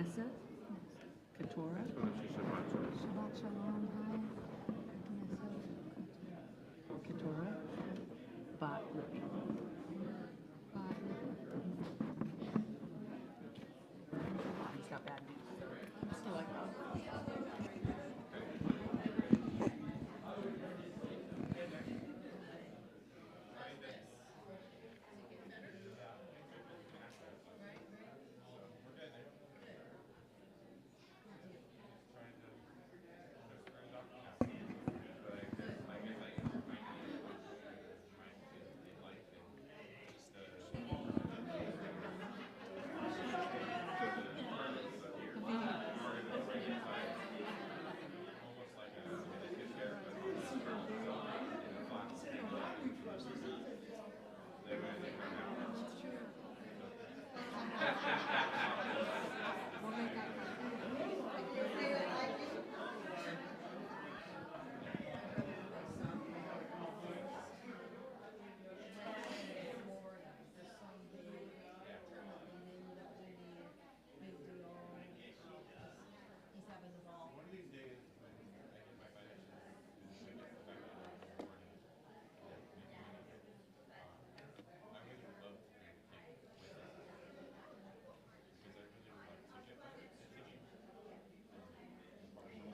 Knesset, Keturah, Shabbat Shalom, hi. Keturah, Bat. He's got bad news. I like that.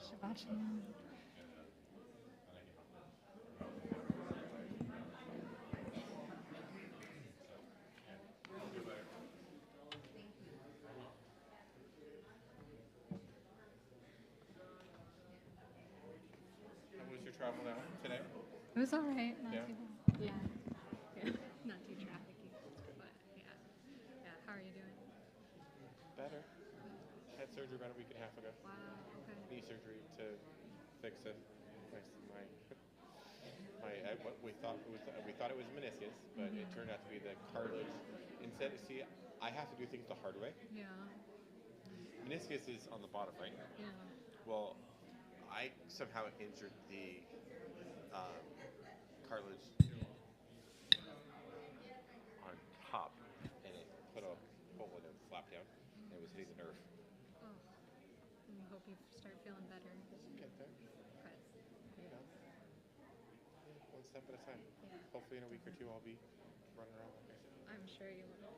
Shabbat Shalom. How was your travel now today? It was all right, not Yeah. too bad. Yeah. Not too trafficy, but yeah. How are you doing? Better. Had surgery about a week and a half ago. Wow, okay. Knee surgery to fix what we thought it was meniscus, but it turned out to be the cartilage. Instead, see, I have to do things the hard way. Yeah. Meniscus is on the bottom, right? Yeah. Well, I somehow injured the cartilage on top, and it put a hole in it, flapped down, and it was hitting the nerve. Oh. I hope you start feeling better. Get there. Okay. You know, one step at a time. Yeah. Hopefully in a week or two I'll be running around like this. I'm sure you will.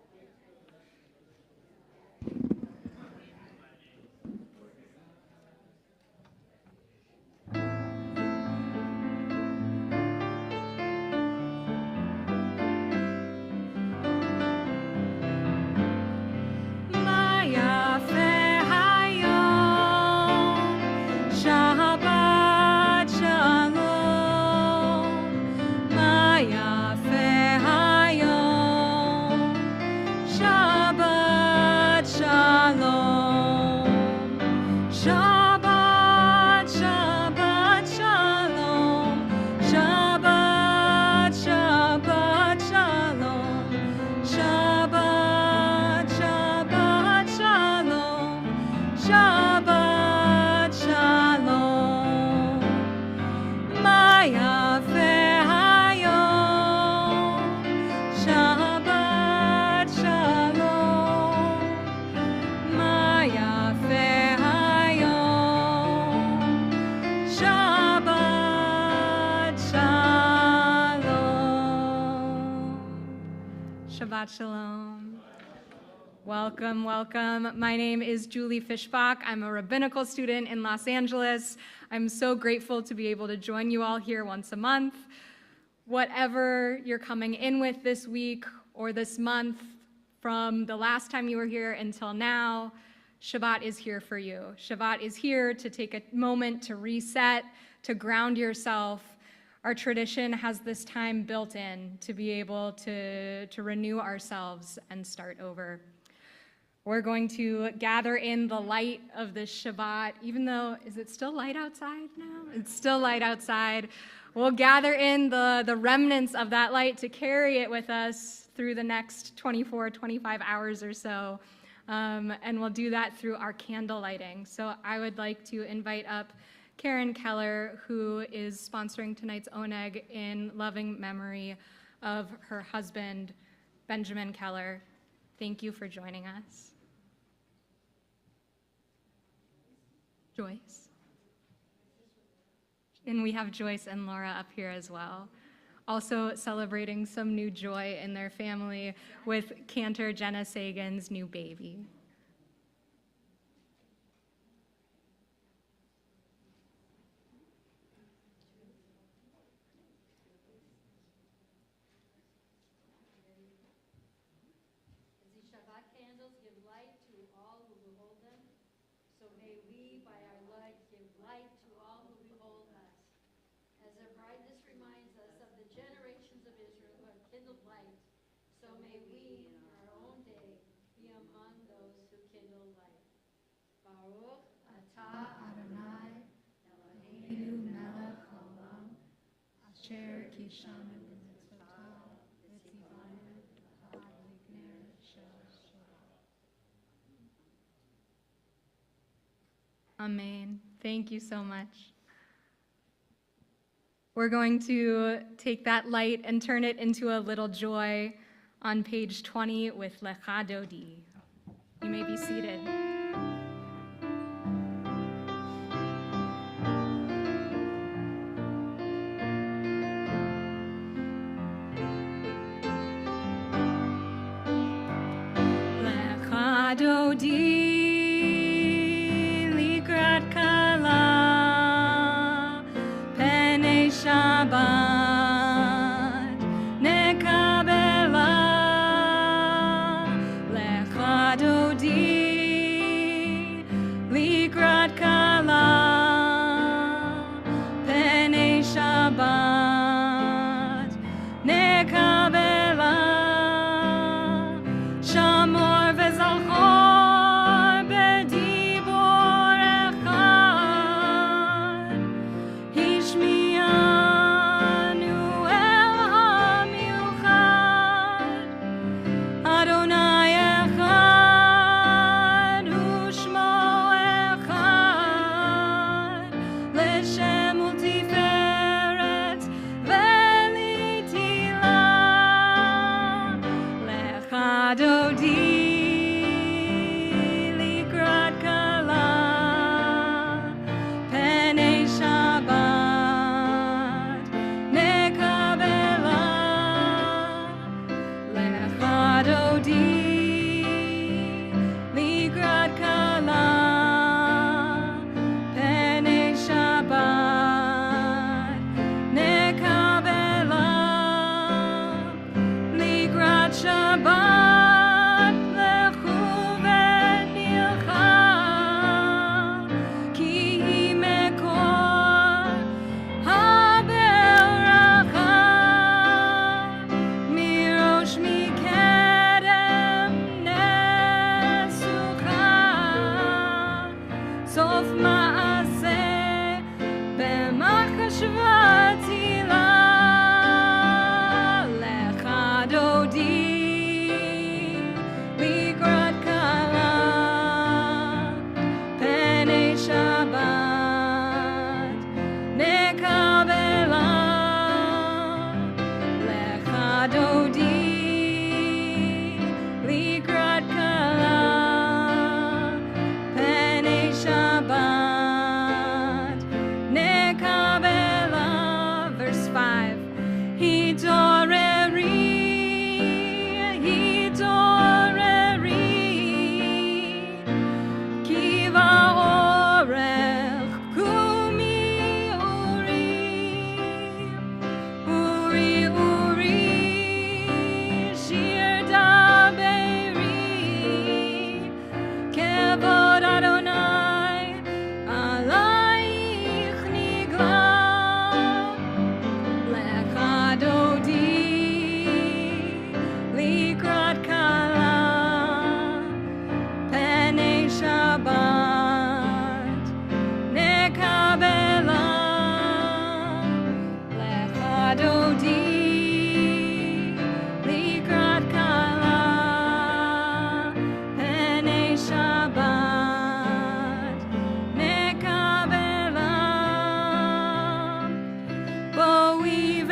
Shabbat Shalom. Welcome, welcome. My name is Julie Fischbach. I'm a rabbinical student in Los Angeles. I'm so grateful to be able to join you all here once a month. Whatever you're coming in with this week or this month, from the last time you were here until now, Shabbat is here for you. Shabbat is here to take a moment to reset, to ground yourself. Our tradition has this time built in to be able to renew ourselves and start over. We're going to gather in the light of this Shabbat, even though, is it still light outside now? It's still light outside. We'll gather in the remnants of that light to carry it with us through the next 24, 25 hours or so. And we'll do that through our candle lighting. So I would like to invite up Karen Keller, who is sponsoring tonight's Oneg in loving memory of her husband, Benjamin Keller. Thank you for joining us. Joyce. And we have Joyce and Laura up here as well. Also celebrating some new joy in their family with Cantor Jenna Sagan's new baby. As the Shabbat candles give light to all who behold them, so may we, by our light, give light to all who behold us. As their brightness reminds us of the generations of Israel who have kindled light, so may we, in our own day, be among those who kindle light. Baruch atah Adonai Eloheinu melech haolam, asher kishanu b'mitzvotav v'tzivanu ad l'gnei shel Shabbat. Amen. Thank you so much. We're going to take that light and turn it into a little joy on page 20 with Lecha Dodi. You may be seated. Lecha Dodi. Shabbat nekabela lecha dodi likrat kala penei Shabbat nekabela shamor vezachor bedibor echad hishmiya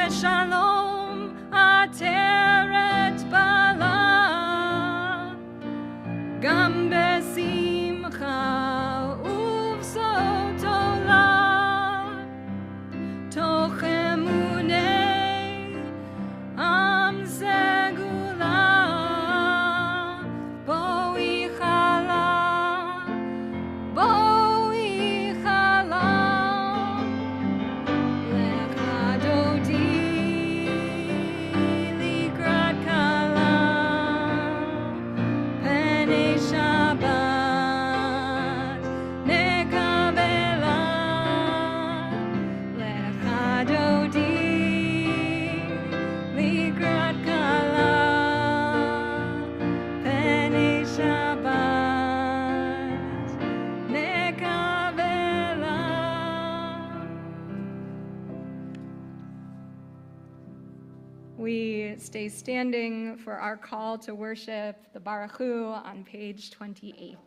Shalom ateret bala gam besimcha uvso we stay standing for our call to worship, the Baruch Hu, on page 28.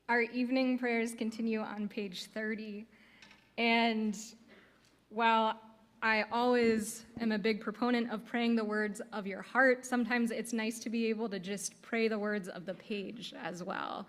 Our evening prayers continue on page 30. And while I always am a big proponent of praying the words of your heart, sometimes it's nice to be able to just pray the words of the page as well.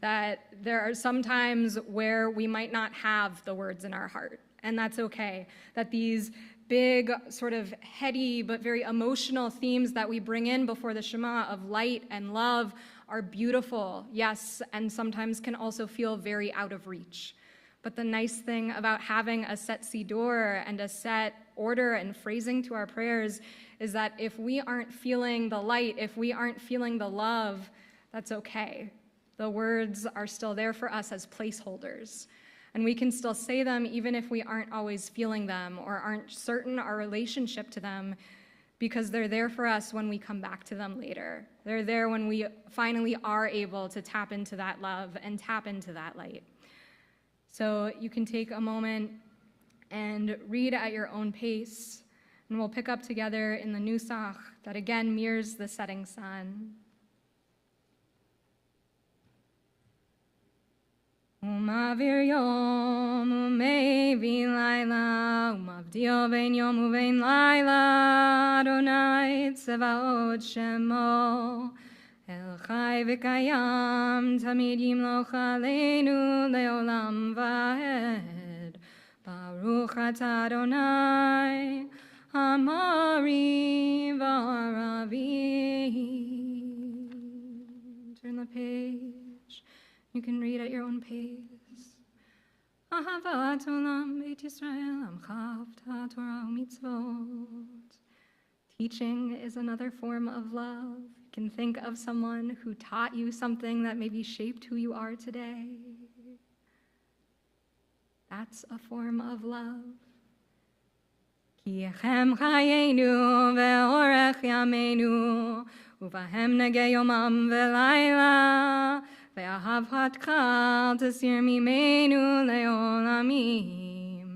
That there are some times where we might not have the words in our heart, and that's okay. That these big, sort of heady, but very emotional themes that we bring in before the Shema of light and love are beautiful, yes, and sometimes can also feel very out of reach. But the nice thing about having a set siddur and a set order and phrasing to our prayers is that if we aren't feeling the light, if we aren't feeling the love, that's okay. The words are still there for us as placeholders. And we can still say them even if we aren't always feeling them or aren't certain our relationship to them, because they're there for us when we come back to them later. They're there when we finally are able to tap into that love and tap into that light. So you can take a moment and read at your own pace, and we'll pick up together in the Nusach that again mirrors the setting sun. Umavir yom umevi laila umavdio ben yom uvein laila Adonai tzevaot shemo El chai v'kayam tamid yimloch aleinu leolam va'ed Baruch atah Adonai Amari v'aravi. Turn the page. You can read at your own pace. Ahavat olam beit Yisrael amchavta Torah u'mitzvot. Teaching is another form of love. You can think of someone who taught you something that maybe shaped who you are today. That's a form of love. Ki echem chayenu ve'orech yameinu uvahem nege yomam ve'layla ve'ahavhatcha tasir mimenu le'olamim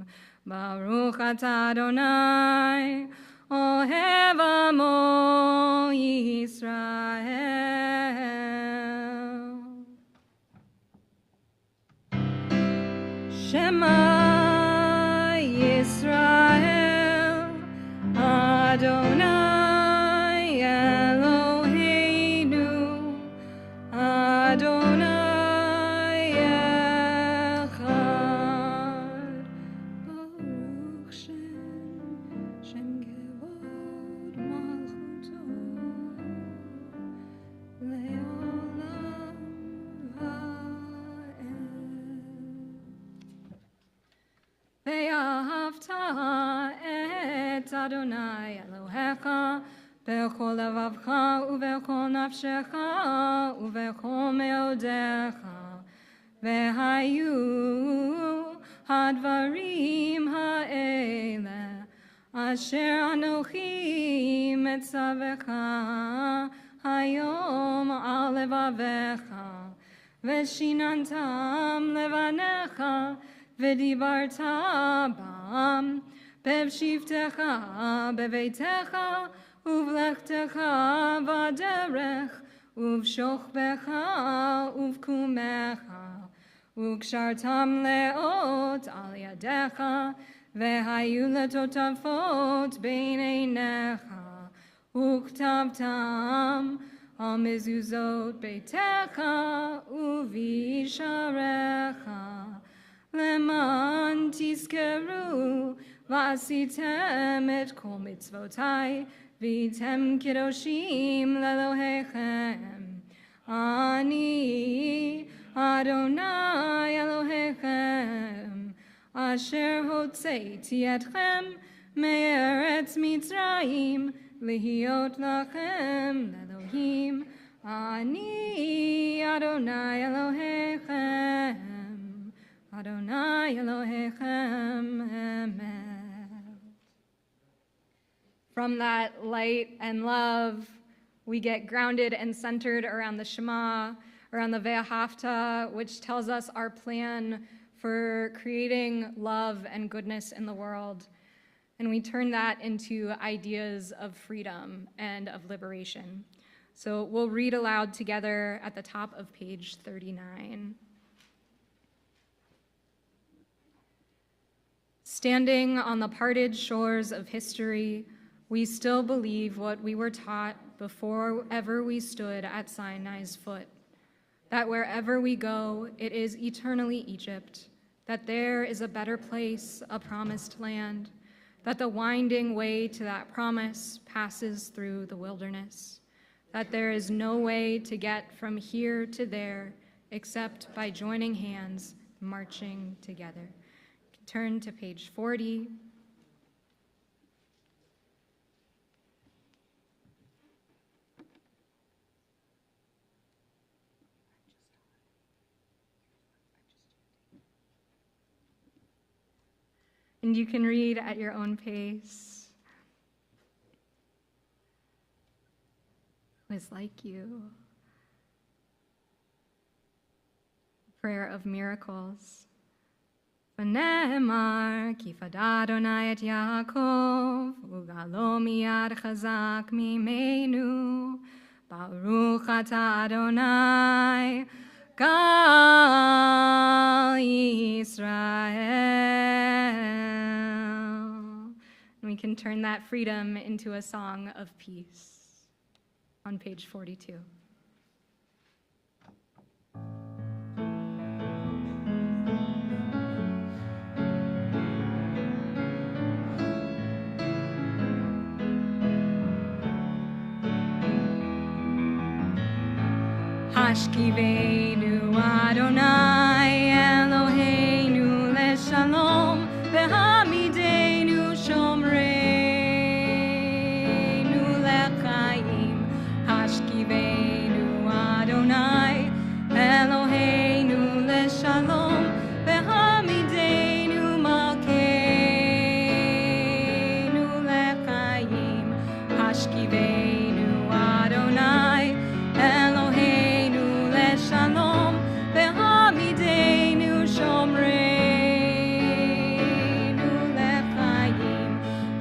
Baruch atah Adonai Ohev amo Yisrael. Shema Yisrael Adonai Eloheinu Adonai Echad Baruch Shem Kevod Malchuto Leolam Va'ed Ve'ahavta et Adonai Elohecha Bechol levavcha uvechol nafshecha uvechol meodecha vehayu הדברים האלה אשר אנוכי מצווך היום על לבביך, ושיננתם לבניך, ודיברת בם, בשבתך בביתך, ובלכתך בדרך, ובשוכבך ובקומך, וקשרתם לאות על ידיך, והיו לטוטפות בין עיניך, וכתבתם על מזוזות ביתך ובשעריך, למען תזכרו ועשיתם את כל מצוותי, והייתם קדושים לאלוהיכם. אני אדוני אלוהיכם, אשר הוצאתי אתכם מארץ מצרים, להיות לכם לאלוהים. אני אדוני אלוהיכם, אדוני אלוהיכם, amen. From that light and love, we get grounded and centered around the Shema, around the Ve'ahavta, which tells us our plan for creating love and goodness in the world. And we turn that into ideas of freedom and of liberation. So we'll read aloud together at the top of page 39. Standing on the parted shores of history, we still believe what we were taught before ever we stood at Sinai's foot, that wherever we go, it is eternally Egypt, that there is a better place, a promised land, that the winding way to that promise passes through the wilderness, that there is no way to get from here to there except by joining hands, marching together. Turn to page 40. And you can read at your own pace. Who is like you? Prayer of miracles. ונאמר כי פדה אדוני את יעקב וגאלו מיד חזק ממנו, ברוך אתה אדוני גאל Israel. And we can turn that freedom into a song of peace on page 42. Hashkivenu Adonai Eloheinu leshalom v'hamidenu shomreinu lechaim. Hashkivenu Adonai Eloheinu leshalom v'hamidenu malkeinu lechaim. Hashkivenu Adonai Eloheinu Shalom, ve'hamidenu shomreinu lechaim.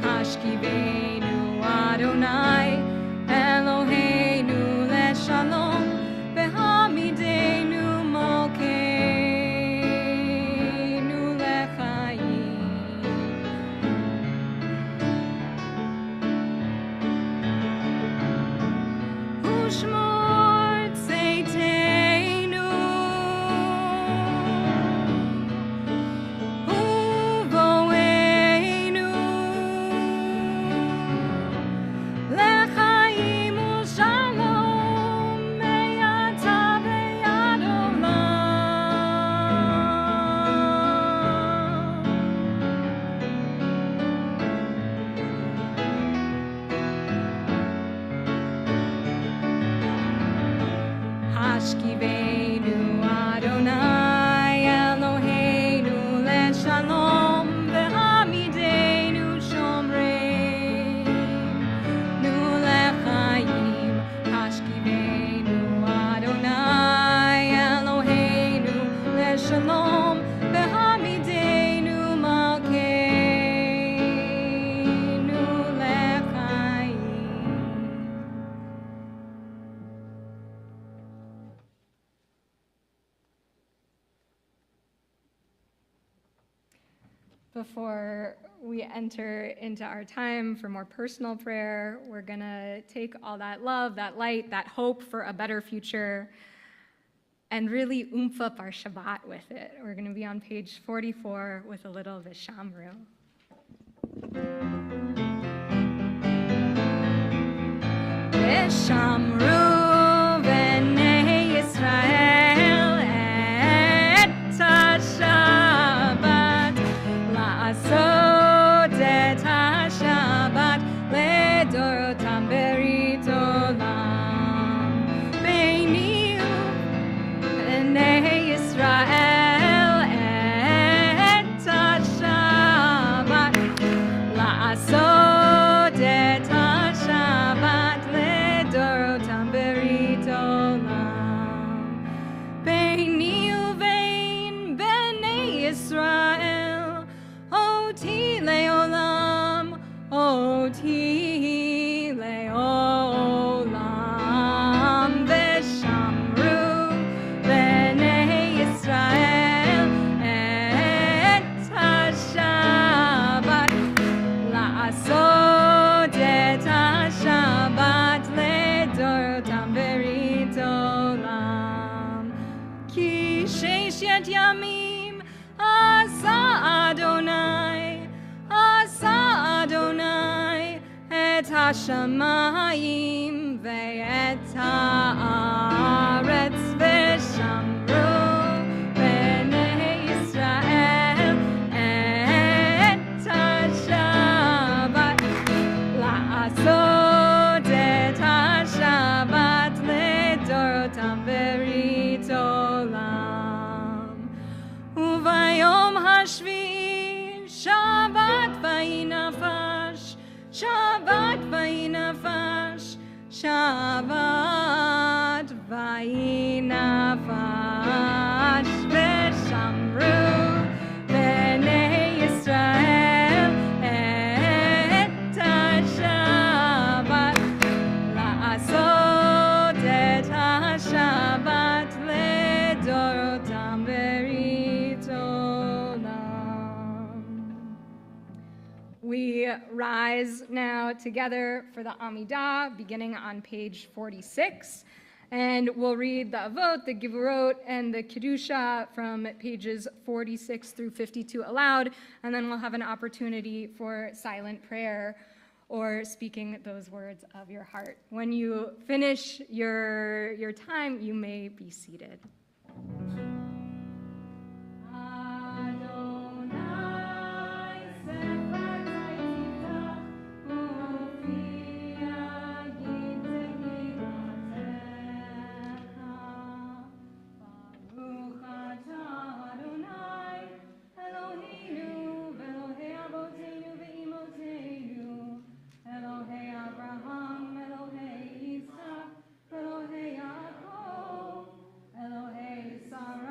Hashkivenu Adonai, Eloheinu leshalom, ve'hamidenu malkeinu lechaim. Ushmor tzeiteinu uvoeinu lechaim u'shalom me'ata ve'ad Hashkivenu Adonai Eloheinu leshalom Before we enter into our time for more personal prayer, we're going to take all that love, that light, that hope for a better future, and really oomph up our Shabbat with it. We're going to be on page 44 with a little Vishamru. Vishamru b'nei Yisrael et ha-Shabbat la'asot et ha-Shabbat ledorotam berit olam beini b'nei Yisrael et ha-Shabbat la'asot et ha-Shabbat ledorotam berit olam beini uvein b'nei Yisrael oti leolam Vishamru b'nei Yisrael et ha-Shabbat la'asot et ha-Shabbat ledorotam berit olam ki sheshet yamim asa Adonai et ha-shamayim ve'et ha'aretz Vishamru b'nei Yisrael et ha-Shabbat la'asot et ha-Shabbat ledorotam berit olam uvayom hashvi'i Shabbat vayinafash Shabbat vayinafash Shabbat vayinafash Vishamru b'nei Yisrael et ha-Shabbat la'asot et ha-Shabbat ledorotam berit olam. We rise now together for the Amidah, beginning on page 46, and we'll read the Avot, the Givurot, and the Kedusha from pages 46 through 52 aloud, and then we'll have an opportunity for silent prayer or speaking those words of your heart. When you finish your time, you may be seated. Elohei Yaakov, Elohei Sarah.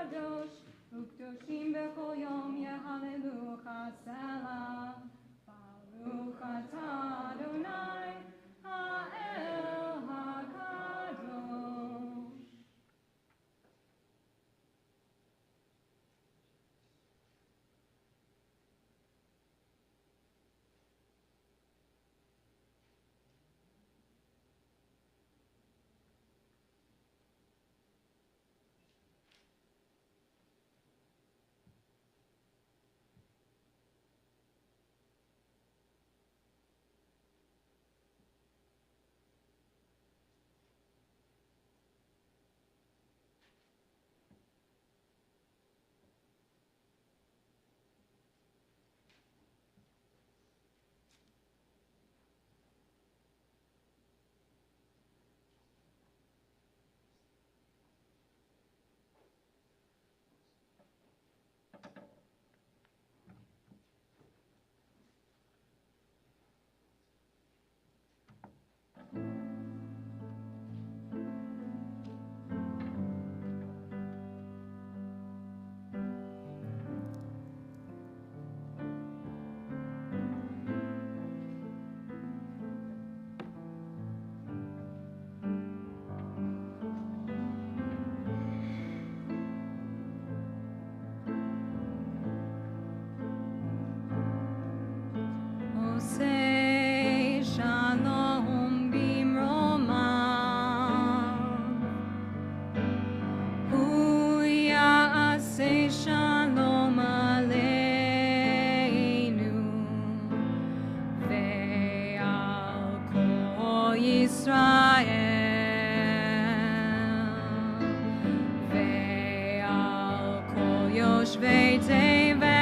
kadosh, ukdoshim b'chol yom yehalelucha selah. Baruch atah Adonai, ha'el hakadosh. Say shalom bimromav. Hu ya'aseh shalom aleinu ve'al kol Yisrael ve'al kol yoshvei tevel.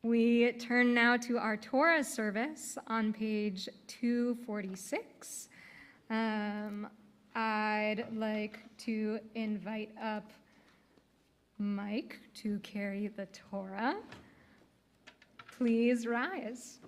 We turn now to our Torah service on page 246. I'd like to invite up Mike to carry the Torah. Please rise.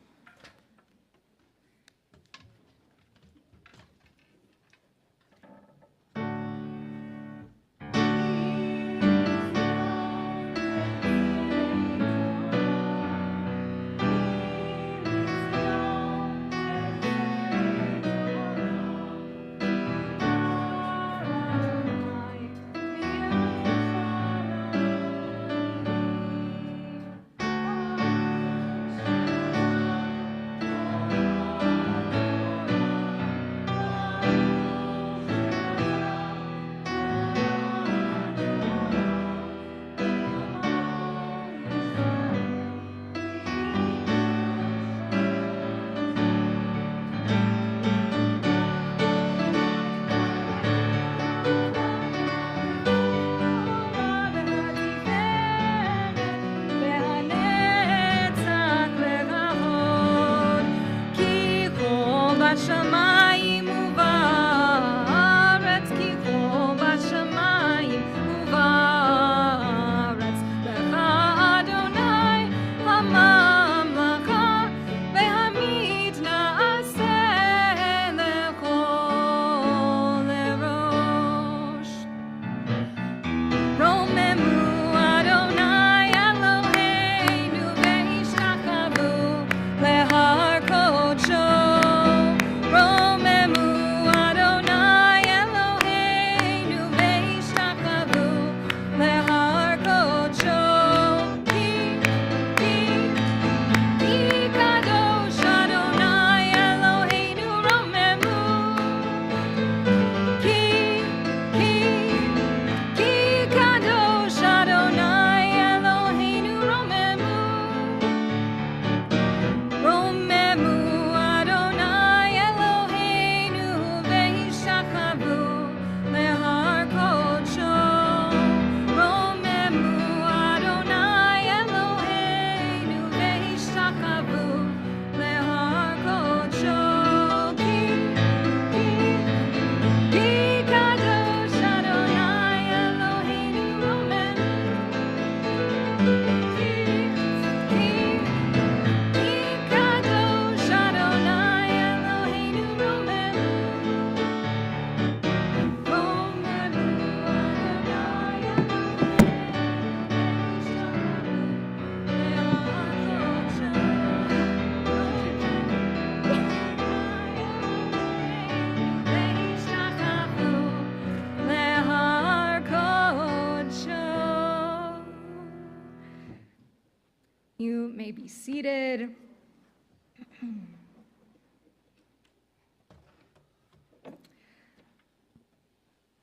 may be seated.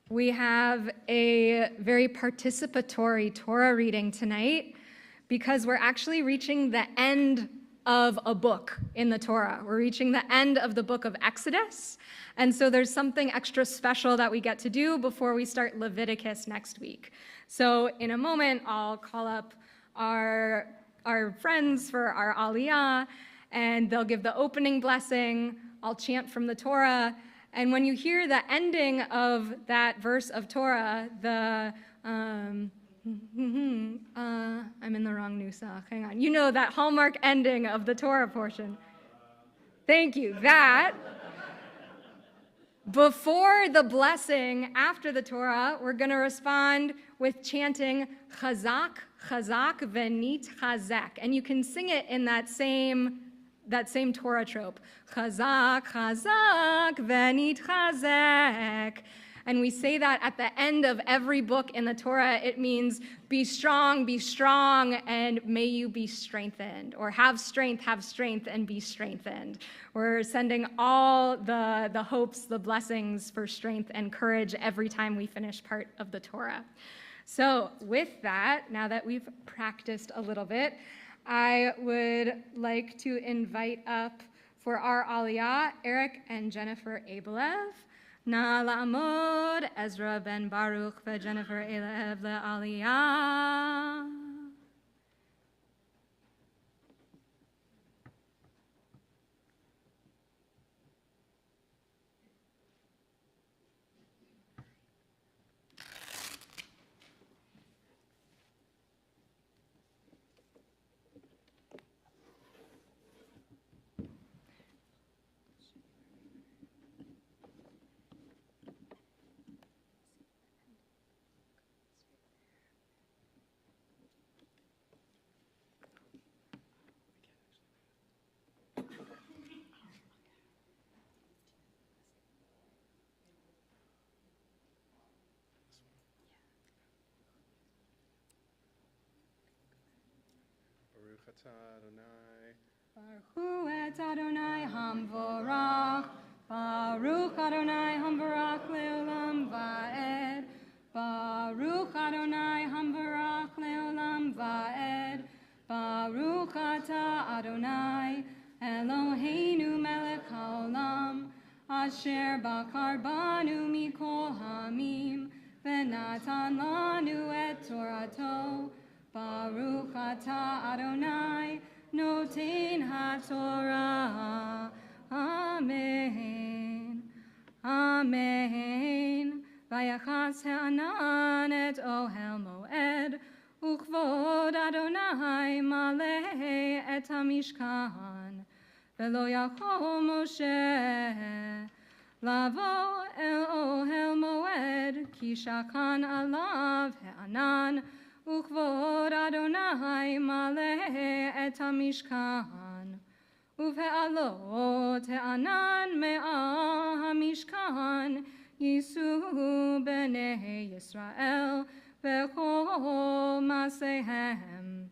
We have a very participatory Torah reading tonight because we're actually reaching the end of a book in the Torah. We're reaching the end of the book of Exodus. And so there's something extra special that we get to do before we start Leviticus next week. So in a moment, I'll call up our friends for our Aliyah, and they'll give the opening blessing. I'll chant from the Torah. And when you hear the ending of that verse of Torah, I'm in the wrong nusach, hang on. You know that hallmark ending of the Torah portion. Thank you, that. Before the blessing, after the Torah, we're going to respond with chanting Chazak, Chazak, Venit Chazek. And you can sing it in that same Torah trope. Chazak, Chazak, Venit Chazek. And we say that at the end of every book in the Torah. It means be strong, and may you be strengthened. Or have strength, and be strengthened. We're sending all the hopes, the blessings for strength and courage every time we finish part of the Torah. So with that, now that we've practiced a little bit, I would like to invite up for our Aliyah, Eric and Jennifer Abelev. Na la'amod, Ezra ben Baruch ve'Jennifer Abelev le'Aliyah. Baruch atah Adonai. Baruch et Adonai hamvorach, Baruch Adonai hamvorach leolam va'ed, Baruch Adonai hamvorach leolam va'ed, Baruch atah Adonai, Eloheinu melech haolam, asher bakar banu mikol hamim, v'natan lanu et Torato, Baruch atah Adonai, Noten HaTorah. Amen. Amen. Vayachas ha'anan et ohel moed, ukvod Adonai maleh et hamishkan, velo yachol Moshe lavo el ohel moed, ki shakan alav ha'anan, ukvod Adonai maleh et hamishkan, uve'alot ha'anan me'al hamishkan, yisu b'nei Yisrael v'chol masehem,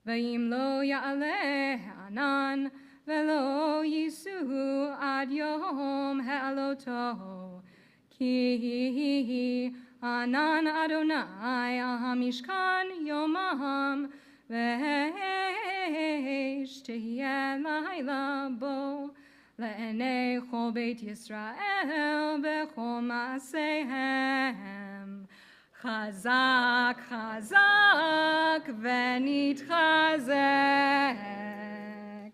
ve'im lo ya'aleh ha'anan, ve'lo yisu ad yom ha'aloto, ki Anan Adonai al hamishkan yomam, ve'esh tehiyeh laila bo, le'enei chol beit Yisrael b'chol ma'asehem. Chazak, chazak, v'nitchazek.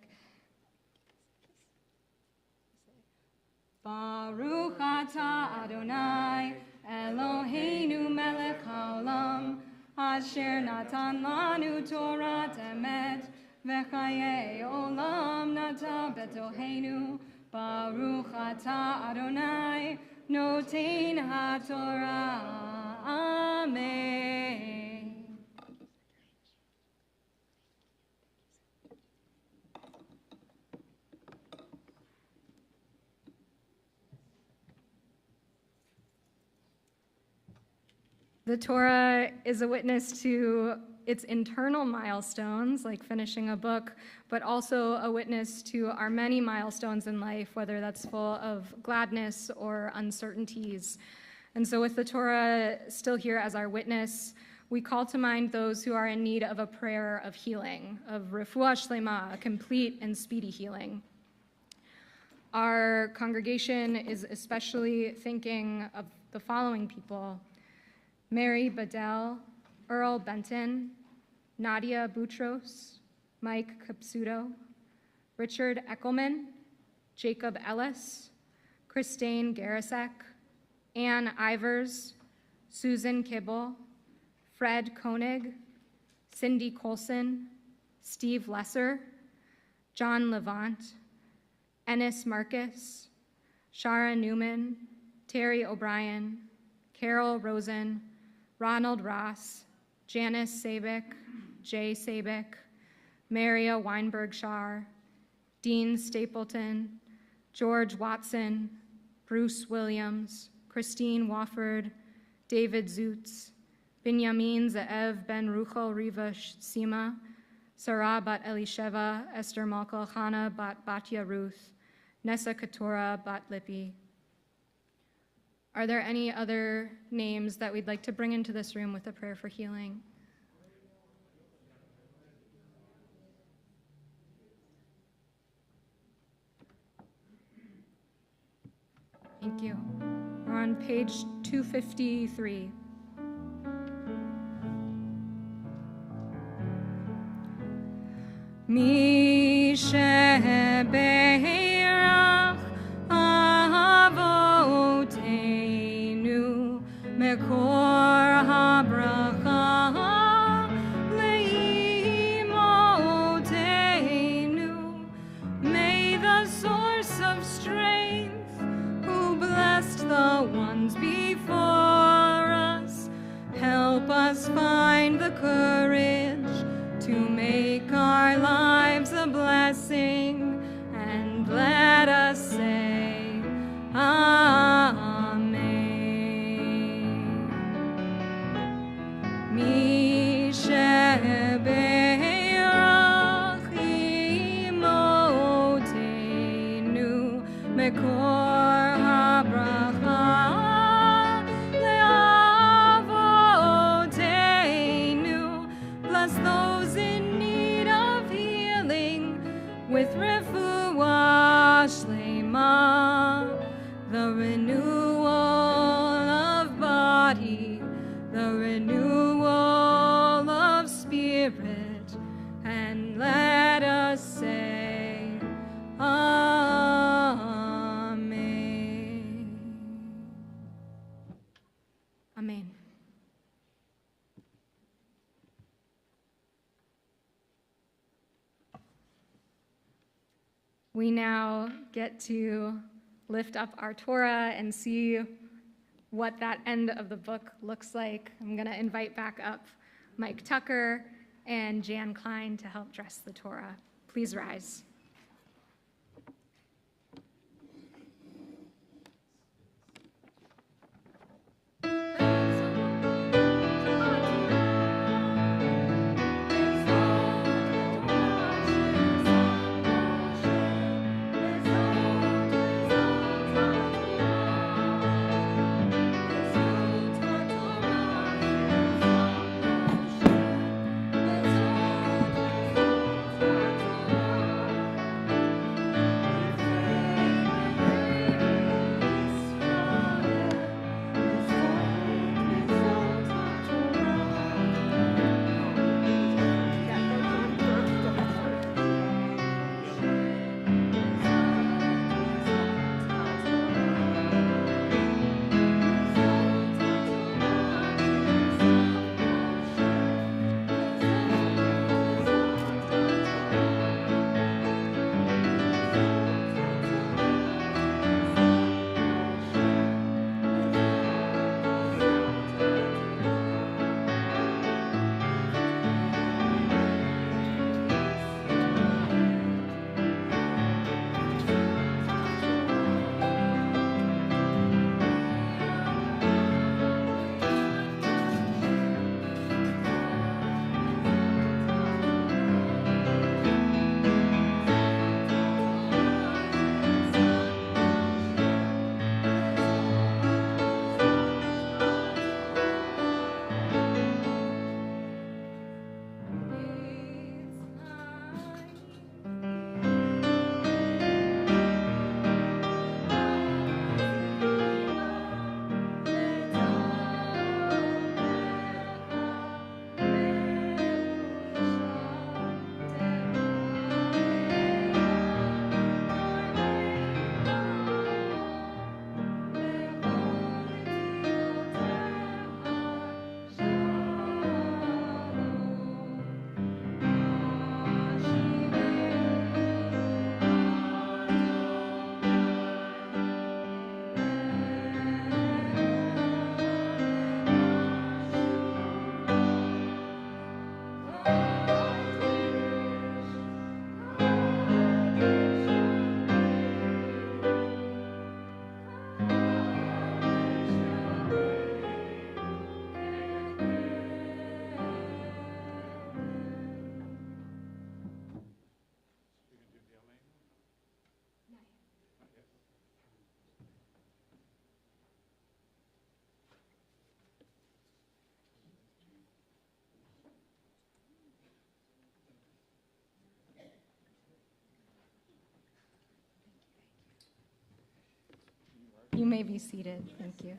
Baruch atah Adonai, Eloheinu melech haolam, asher natan lanu Torah emet, v'chayei olam nata betoheinu. Baruch atah Adonai, noten HaTorah. Amen. The Torah is a witness to its internal milestones, like finishing a book, but also a witness to our many milestones in life, whether that's full of gladness or uncertainties. And so with the Torah still here as our witness, we call to mind those who are in need of a prayer of healing, of refuah shlema, a complete and speedy healing. Our congregation is especially thinking of the following people: Mary Bedell, Earl Benton, Nadia Boutros, Mike Capsuto, Richard Eckelman, Jacob Ellis, Christine Garasek, Ann Ivers, Susan Kibble, Fred Koenig, Cindy Colson, Steve Lesser, John Levant, Ennis Marcus, Shara Newman, Terry O'Brien, Carol Rosen, Ronald Ross, Janice Sabick, Jay Sabick, Maria Weinberg-Schar, Dean Stapleton, George Watson, Bruce Williams, Christine Wofford, David Zutz, Binyamin Ze'ev Ben Ruchel Riva Sima, Sarah Bat Elisheva, Esther Malka Chana Bat Batya Ruth, Nessa Katora Bat Lippi. Are there any other names that we'd like to bring into this room with a prayer for healing? Thank you. We're on page 253. Mi shebeirach avoteinu mekor habracha leimotenu. May the source of strength, who blessed the ones before us, help us find the courage to make our lives a blessing, and let us say, Amen. Mi shebeirach imotenu mekor habracha leavotenu. Bless those in need of healing with refuah shlema, the renewal of body, the renewal of spirit, and let us say, Amen. Amen. We now get to lift up our Torah and see what that end of the book looks like. I'm going to invite back up Mike Tucker and Jan Klein to help dress the Torah. Please rise. You may be seated. Thank you.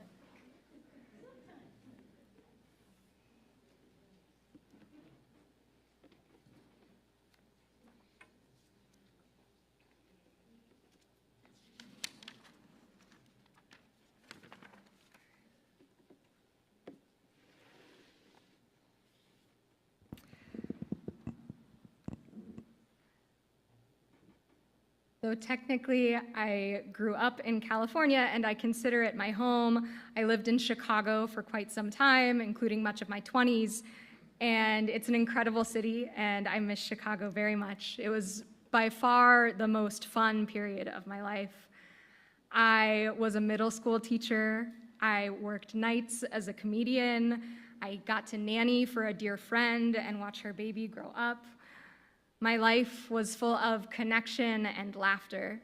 Though technically I grew up in California and I consider it my home, I lived in Chicago for quite some time, including much of my 20s, and it's an incredible city and I miss Chicago very much. It was by far the most fun period of my life. I was a middle school teacher, I worked nights as a comedian, I got to nanny for a dear friend and watch her baby grow up. My life was full of connection and laughter.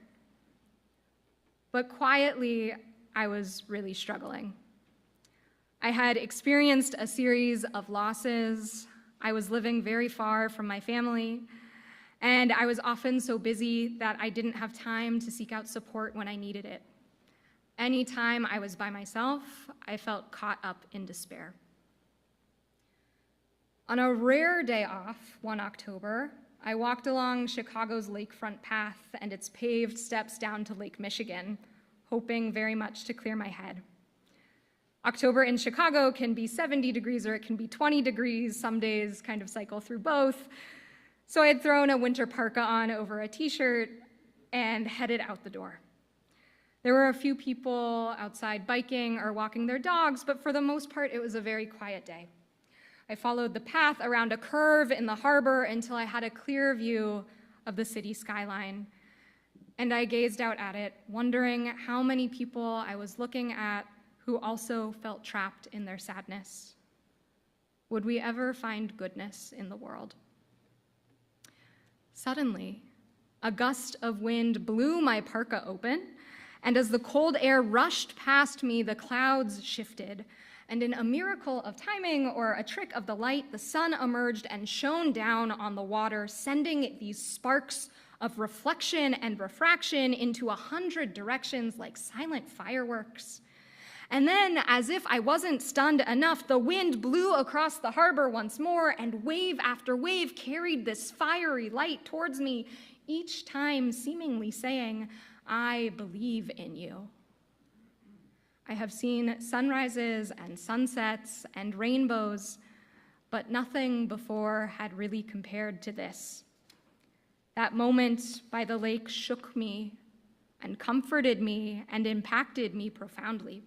But quietly, I was really struggling. I had experienced a series of losses. I was living very far from my family, and I was often so busy that I didn't have time to seek out support when I needed it. Anytime I was by myself, I felt caught up in despair. On a rare day off, one October, I walked along Chicago's lakefront path and its paved steps down to Lake Michigan, hoping very much to clear my head. October in Chicago can be 70 degrees or it can be 20 degrees. Some days kind of cycle through both. So I had thrown a winter parka on over a t-shirt and headed out the door. There were a few people outside biking or walking their dogs, but for the most part, it was a very quiet day. I followed the path around a curve in the harbor until I had a clear view of the city skyline. And I gazed out at it, wondering how many people I was looking at who also felt trapped in their sadness. Would we ever find goodness in the world? Suddenly, a gust of wind blew my parka open, and as the cold air rushed past me, the clouds shifted. And in a miracle of timing or a trick of the light, the sun emerged and shone down on the water, sending these sparks of reflection and refraction into 100 directions like silent fireworks. And then, as if I wasn't stunned enough, the wind blew across the harbor once more, and wave after wave carried this fiery light towards me, each time seemingly saying, "I believe in you." I have seen sunrises and sunsets and rainbows, but nothing before had really compared to this. That moment by the lake shook me and comforted me and impacted me profoundly.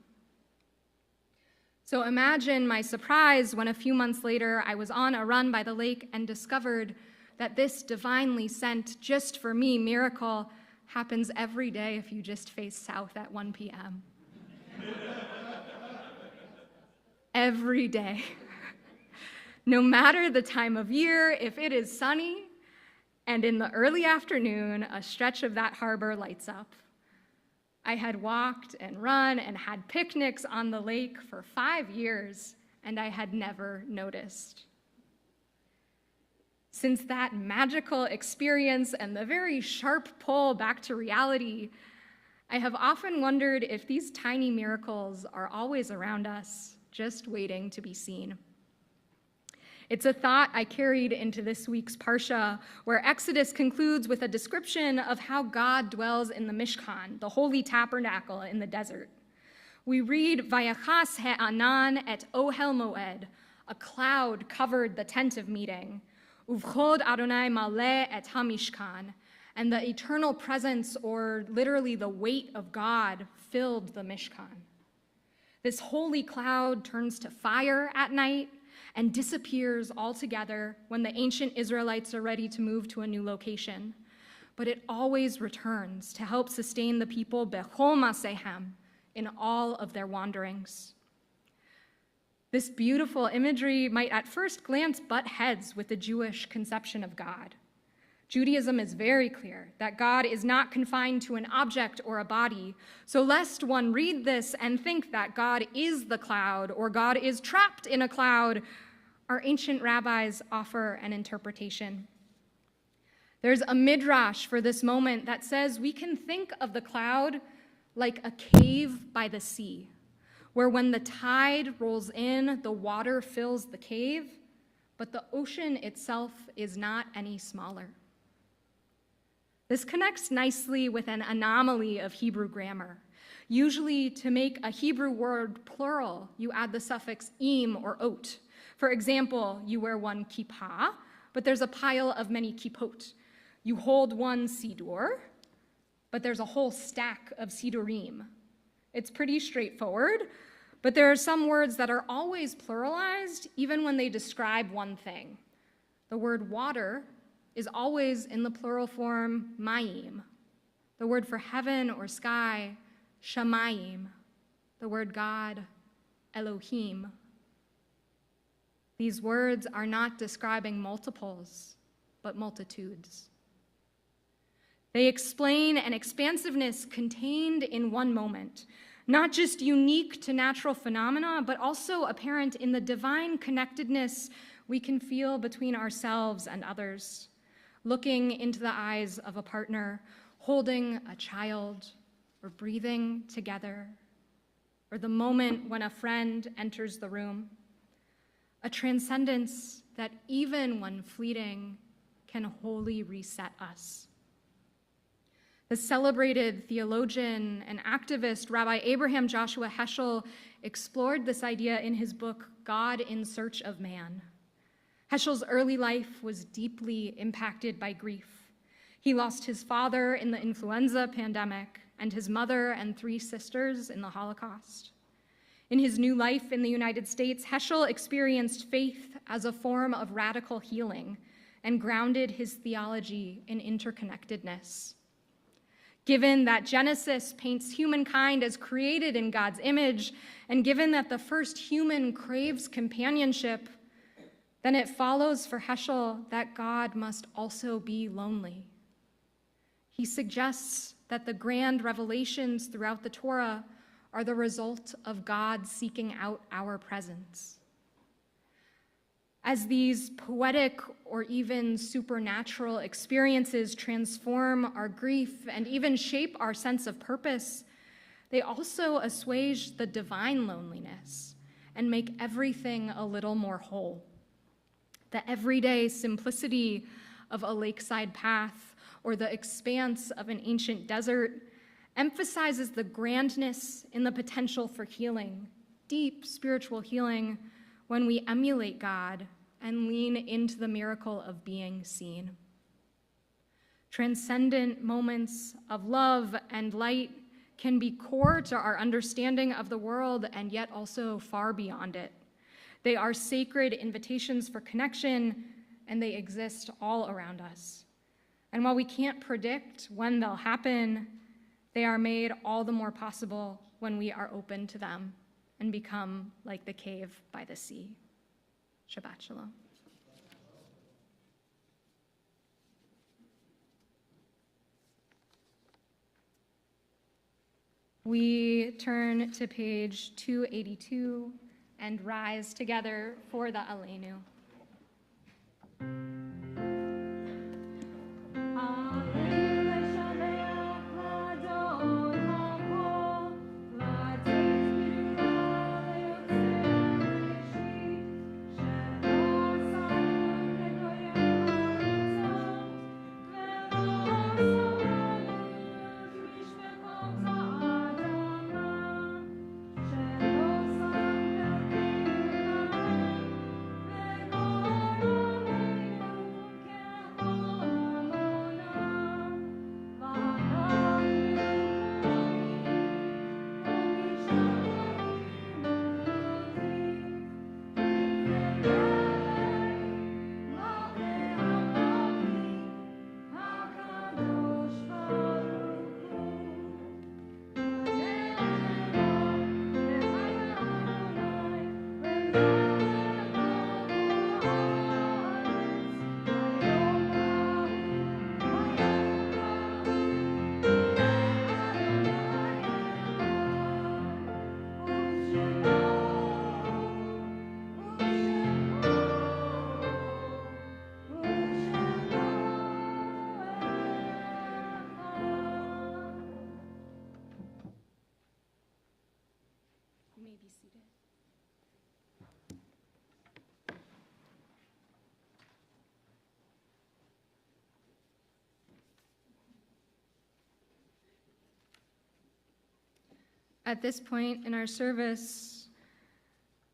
So imagine my surprise when a few months later I was on a run by the lake and discovered that this divinely sent, just for me, miracle happens every day if you just face south at 1 p.m. Every day. No matter the time of year, if it is sunny, and in the early afternoon, a stretch of that harbor lights up. I had walked and run and had picnics on the lake for 5 years, and I had never noticed. Since that magical experience and the very sharp pull back to reality, I have often wondered if these tiny miracles are always around us, just waiting to be seen. It's a thought I carried into this week's Parsha, where Exodus concludes with a description of how God dwells in the Mishkan, the holy tabernacle in the desert. We read, "Vayachas he'anan et ohel moed," a cloud covered the tent of meeting. "Uvchod Adonai maleh et hamishkan," and the eternal presence, or literally the weight of God, filled the Mishkan. This holy cloud turns to fire at night and disappears altogether when the ancient Israelites are ready to move to a new location. But it always returns to help sustain the people bechol masehem, in all of their wanderings. This beautiful imagery might at first glance butt heads with the Jewish conception of God. Judaism is very clear that God is not confined to an object or a body. So lest one read this and think that God is the cloud or God is trapped in a cloud, our ancient rabbis offer an interpretation. There's a midrash for this moment that says we can think of the cloud like a cave by the sea, where when the tide rolls in, the water fills the cave, but the ocean itself is not any smaller. This connects nicely with an anomaly of Hebrew grammar. Usually, to make a Hebrew word plural, you add the suffix im or ot. For example, you wear one kippah, but there's a pile of many kippot. You hold one siddur, but there's a whole stack of siddurim. It's pretty straightforward, but there are some words that are always pluralized, even when they describe one thing. The word water is always in the plural form mayim. The word for heaven or sky, shamayim. The word God, Elohim. These words are not describing multiples, but multitudes. They explain an expansiveness contained in one moment, not just unique to natural phenomena, but also apparent in the divine connectedness we can feel between ourselves and others. Looking into the eyes of a partner, holding a child, or breathing together, or the moment when a friend enters the room. A transcendence that even when fleeting can wholly reset us. The celebrated theologian and activist Rabbi Abraham Joshua Heschel explored this idea in his book, God in Search of Man. Heschel's early life was deeply impacted by grief. He lost his father in the influenza pandemic and his mother and 3 sisters in the Holocaust. In his new life in the United States, Heschel experienced faith as a form of radical healing and grounded his theology in interconnectedness. Given that Genesis paints humankind as created in God's image, and given that the first human craves companionship, then it follows for Heschel that God must also be lonely. He suggests that the grand revelations throughout the Torah are the result of God seeking out our presence. As these poetic or even supernatural experiences transform our grief and even shape our sense of purpose, they also assuage the divine loneliness and make everything a little more whole. The everyday simplicity of a lakeside path or the expanse of an ancient desert emphasizes the grandness in the potential for healing, deep spiritual healing, when we emulate God and lean into the miracle of being seen. Transcendent moments of love and light can be core to our understanding of the world and yet also far beyond it. They are sacred invitations for connection, and they exist all around us. And while we can't predict when they'll happen, they are made all the more possible when we are open to them and become like the cave by the sea. Shabbat Shalom. We turn to page 282 and rise together for the Aleinu. At this point in our service,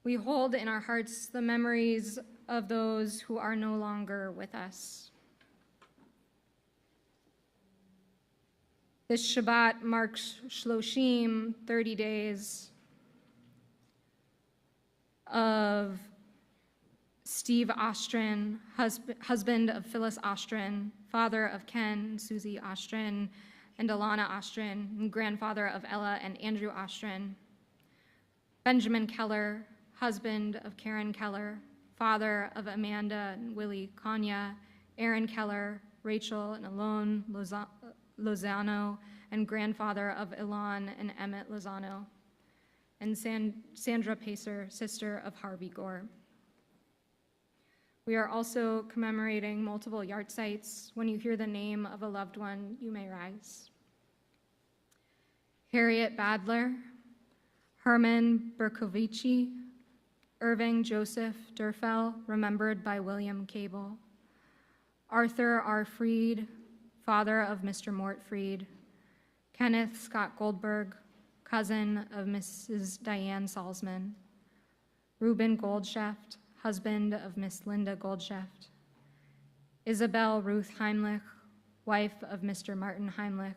we hold in our hearts the memories of those who are no longer with us. This Shabbat marks Shloshim, 30 days, of Steve Ostrin, husband of Phyllis Ostrin, father of Ken and Susie Ostrin, and Alana Ostrin, and grandfather of Ella and Andrew Ostrin. Benjamin Keller, husband of Karen Keller, father of Amanda and Willie Kanya, Aaron Keller, Rachel and Alon Lozano, and grandfather of Ilan and Emmett Lozano, and Sandra Pacer, sister of Harvey Gore. We are also commemorating multiple yard sites. When you hear the name of a loved one, you may rise. Harriet Badler, Herman Berkovici, Irving Joseph Durfell, remembered by William Cable, Arthur R. Freed, father of Mr. Mort Freed, Kenneth Scott Goldberg, cousin of Mrs. Diane Salzman, Reuben Goldshaft, husband of Miss Linda Goldshaft, Isabel Ruth Heimlich, wife of Mr. Martin Heimlich,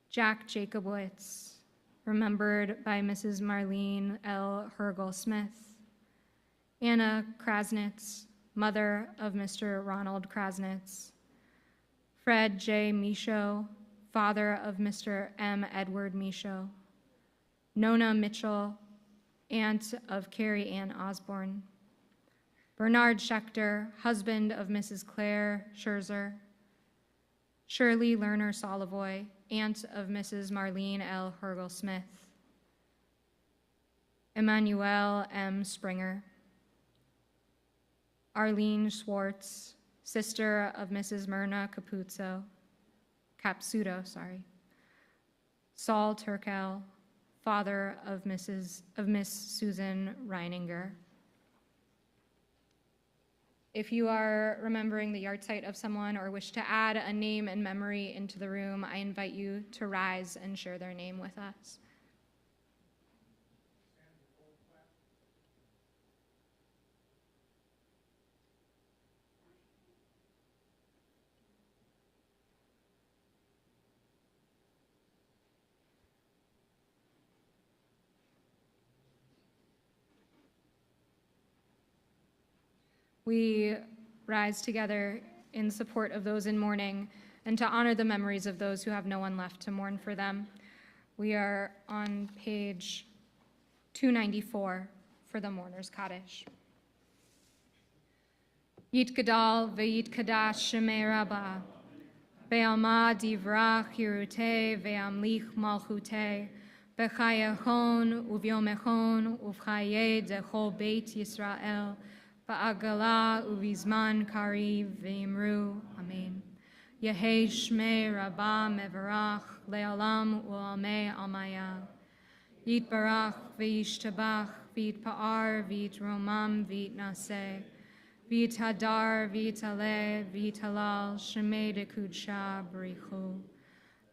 Jack Jacobowitz, remembered by Mrs. Marlene L. Hergel Smith, Anna Krasnitz, mother of Mr. Ronald Krasnitz, Fred J. Michaud, father of Mr. M. Edward Michaud, Nona Mitchell, aunt of Carrie Ann Osborne, Bernard Schechter, husband of Mrs. Claire Scherzer, Shirley Lerner Solovoy, aunt of Mrs. Marlene L. Hergel Smith, Emmanuel M. Springer, Arlene Schwartz, sister of Mrs. Myrna Capsuto, Saul Turkel, father of Miss Susan Reininger. If you are remembering the yard site of someone or wish to add a name and memory into the room, I invite you to rise and share their name with us. We rise together in support of those in mourning and to honor the memories of those who have no one left to mourn for them. We are on page 294 for the Mourner's Kaddish. Yitgadal ve'yitkadash shemei Rabbah, be'alma divrach hirutei ve'amlich malchutei, b'chayachon uvyomechon uvchaye dechol beit Yisrael, ba'agala uvizman kariv ve'imru, amen. Yehei shmei Rabbah mevarach le'olam u'almei almaya. Yitbarach ve'yishtabach v'yitpa'ar v'yitromam v'yitnaseh. V'yithadar v'yitaleh v'yitalal shemei dekudsha b'richu.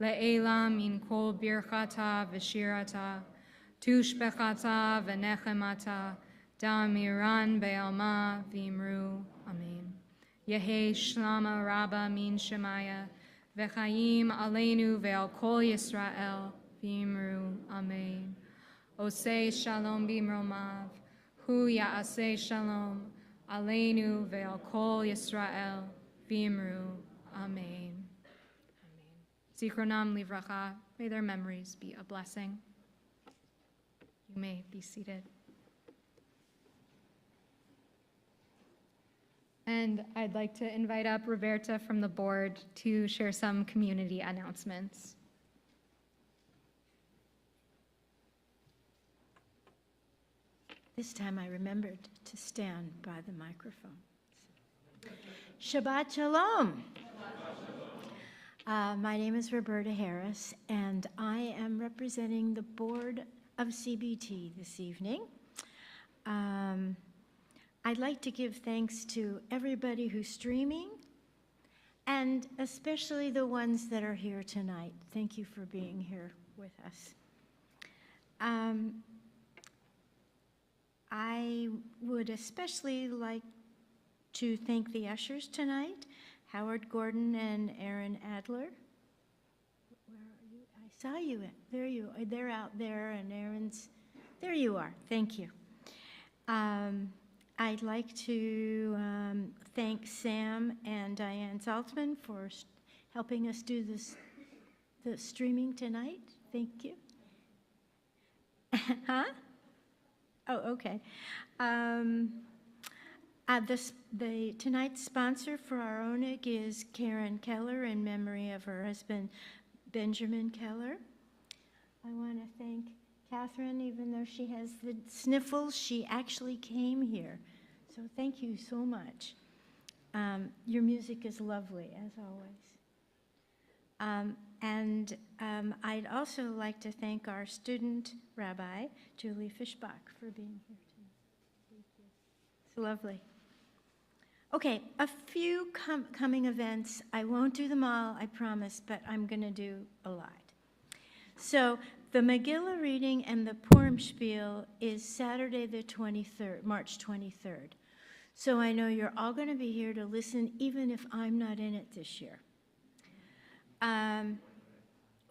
Le'elam min kol birchata v'shirata, tushbechata v'nechemata, da'amiran be'alma v'imru, amen. Yehei shlama rabba min shemaya, v'chayim aleinu ve'al kol Yisrael, v'imru, amen. Osei shalom b'imromav, hu ya'aseh shalom, aleinu ve'al kol Yisrael, v'imru, amen. Amen. Zichronam livracha, may their memories be a blessing. You may be seated. And I'd like to invite up Roberta from the board to share some community announcements. This time I remembered to stand by the microphone. Shabbat Shalom. My name is Roberta Harris, and I am representing the board of CBT this evening. I'd like to give thanks to everybody who's streaming, and especially the ones that are here tonight. Thank you for being here with us. I would especially like to thank the ushers tonight, Howard Gordon and Aaron Adler. Where are you? I saw you. There you are. They're out there, and Aaron's. There you are. Thank you. I'd like to thank Sam and Diane Saltzman for helping us do the streaming tonight. Thank you. Huh? Oh, okay. Tonight's sponsor for our ONIG is Karen Keller in memory of her husband, Benjamin Keller. I want to thank Catherine, even though she has the sniffles, she actually came here. So thank you so much. Your music is lovely, as always. I'd also like to thank our student rabbi, Julie Fishbach, for being here tonight. Thank you. It's lovely. Okay, a few coming events. I won't do them all, I promise, but I'm going to do a lot. So the Megillah reading and the Purim Spiel is Saturday the 23rd, March 23rd. So I know you're all going to be here to listen, even if I'm not in it this year.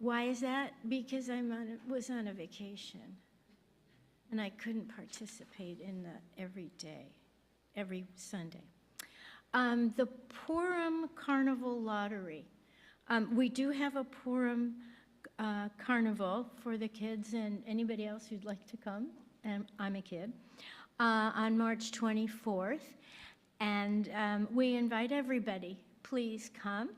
Why is that? Because I was on a vacation, and I couldn't participate in every Sunday. The Purim Carnival Lottery. We do have a Purim carnival for the kids and anybody else who'd like to come, and I'm a kid, on March 24th. And we invite everybody, please come.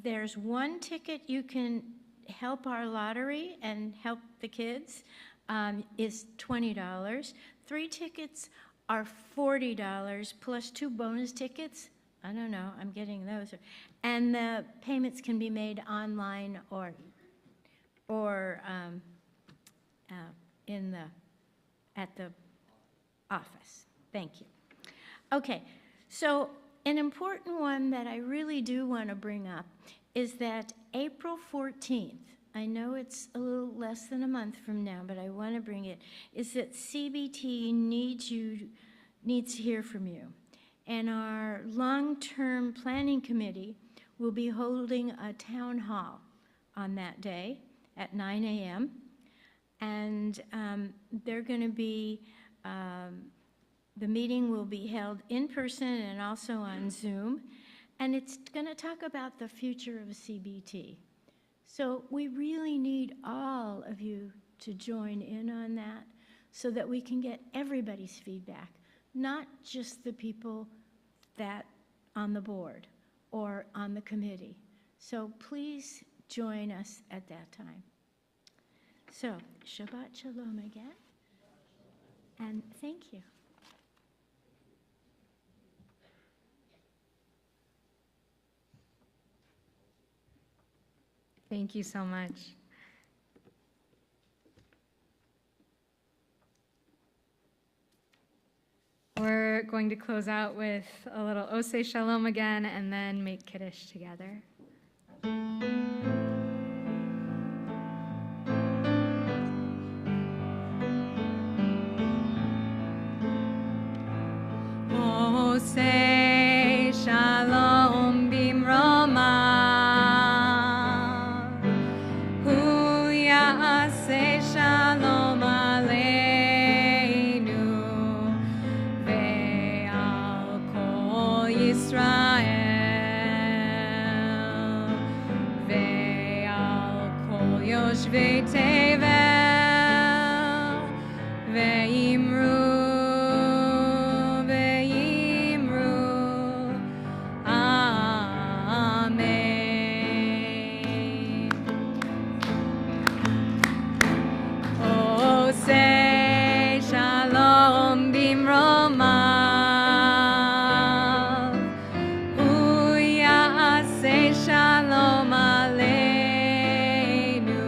There's one ticket you can help our lottery and help the kids, is $20. 3 tickets are $40 plus 2 bonus tickets. I don't know, I'm getting those. And the payments can be made online or at the office. Thank you. Okay, so an important one that I really do want to bring up is that April 14th, I know it's a little less than a month from now, but I want to bring it, is that CBT needs to hear from you. And our long-term planning committee will be holding a town hall on that day at 9 a.m. And they're going to be, the meeting will be held in person and also on Zoom. And it's going to talk about the future of CBT. So we really need all of you to join in on that so that we can get everybody's feedback, not just the people that on the board or on the committee. So please join us at that time. So Shabbat Shalom again, and thank you. Thank you so much. We're going to close out with a little Oseh Shalom again and then make Kiddush together. Oseh Shalom bimroma. Say shalom aleinu ve'al kol Yisrael ve'al kol yoshvei tevel ve'imru shalom aleinu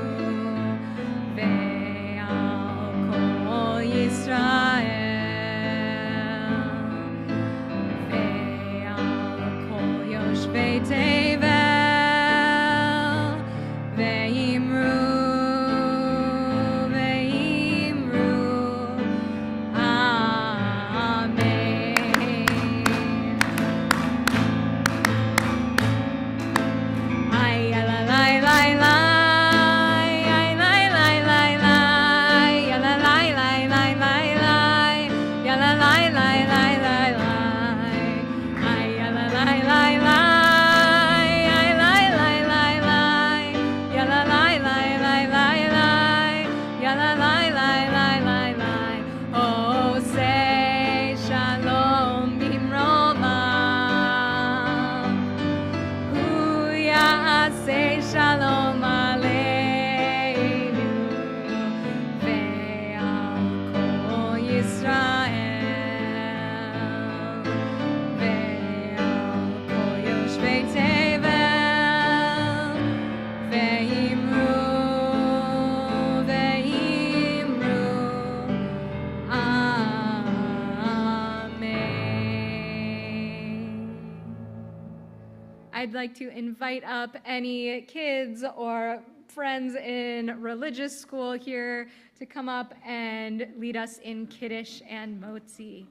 I'd like to invite up any kids or friends in religious school here to come up and lead us in Kiddush and Motzi.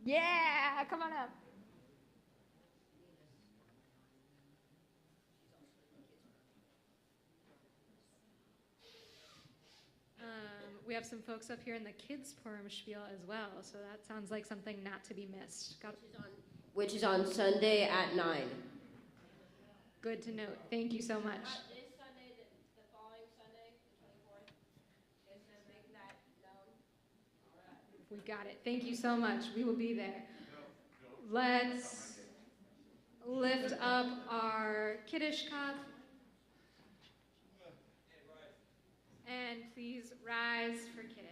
Yeah, come on up. We have some folks up here in the kids' Purim spiel as well, so that sounds like something not to be missed. Which is on Sunday at 9. Good to note. Thank you so much. Not this Sunday, the following Sunday, the 24th. Is to make that known. All right. We got it. Thank you so much. We will be there. Let's lift up our Kiddush cup. And please rise for Kiddush.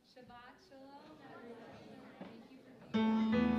Shabbat shalom, everyone. Thank you for being here.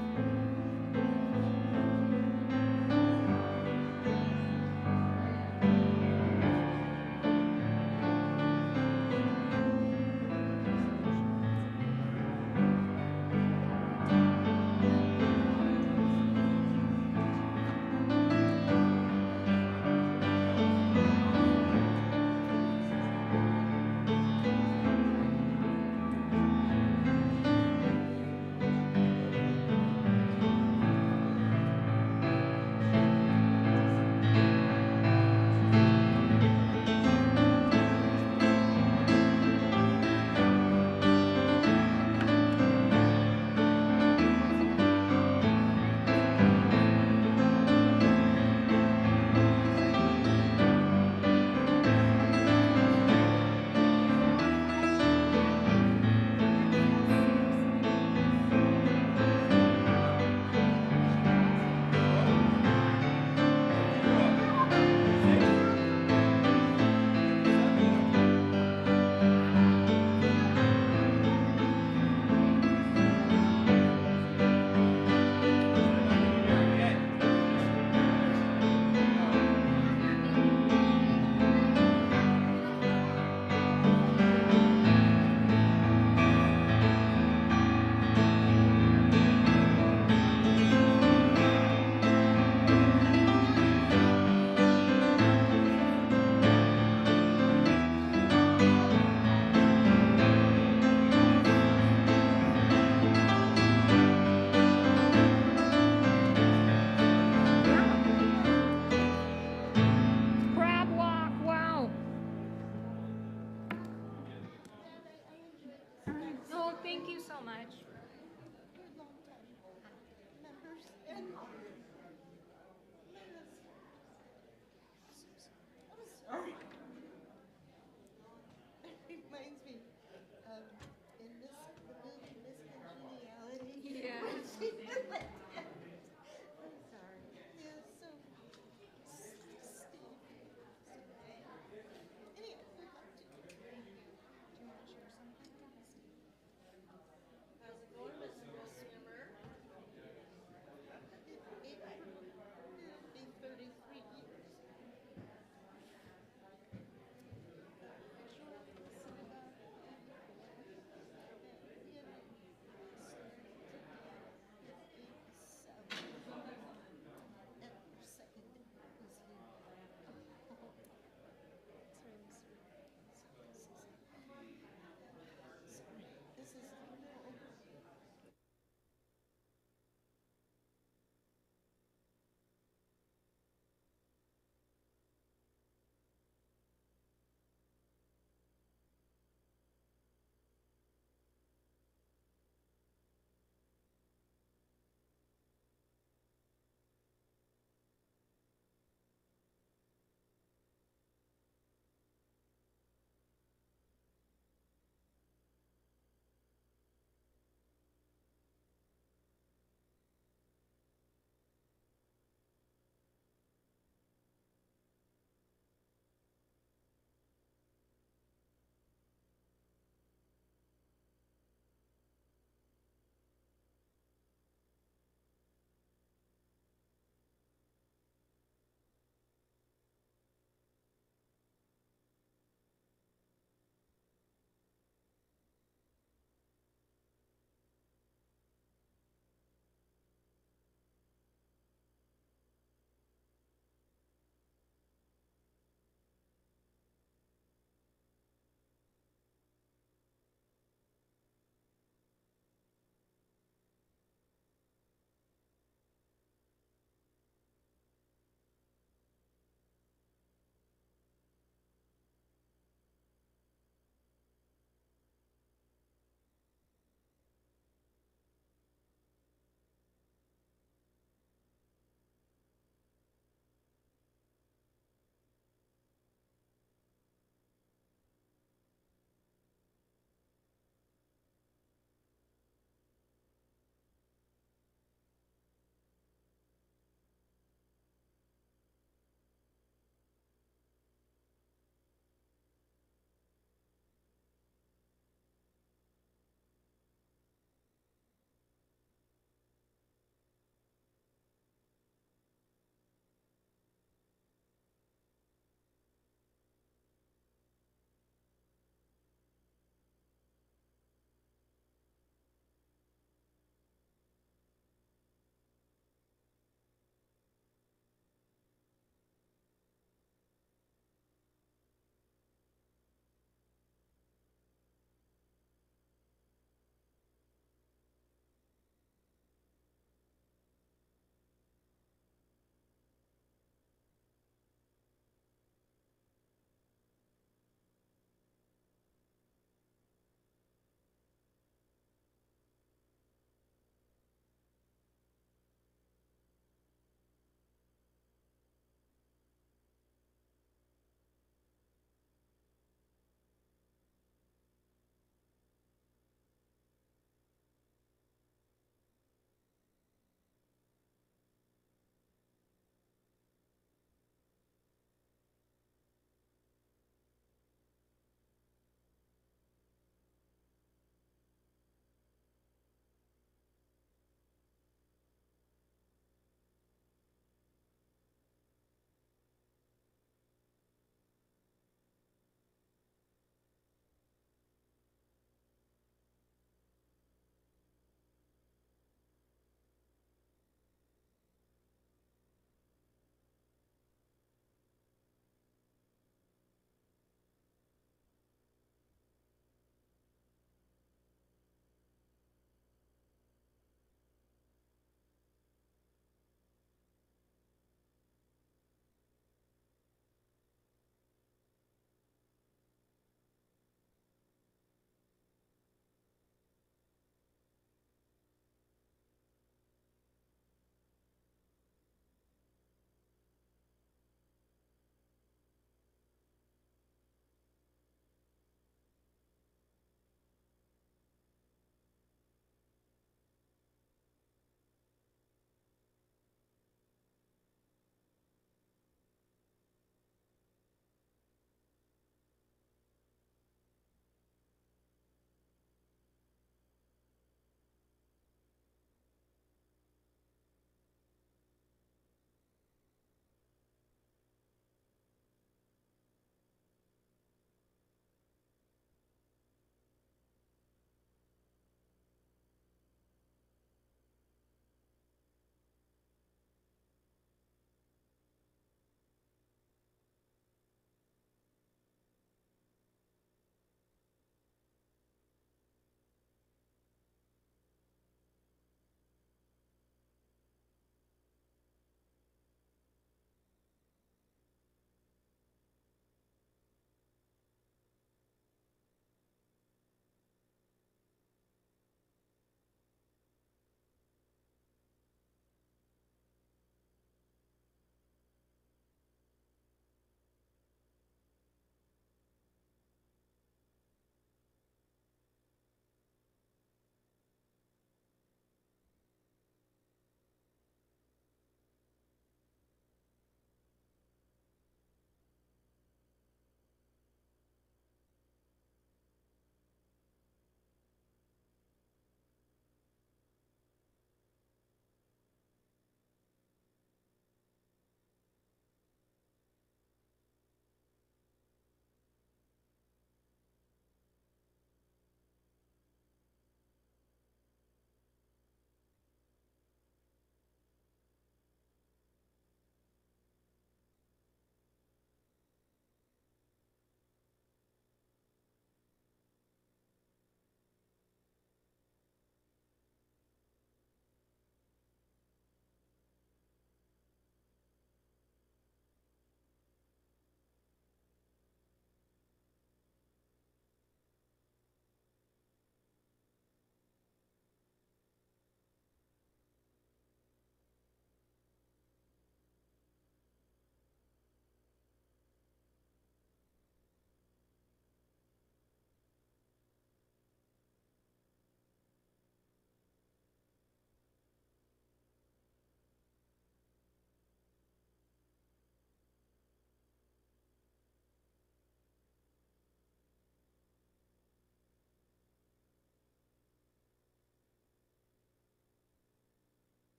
Crab walk, wow. Oh, thank you so much.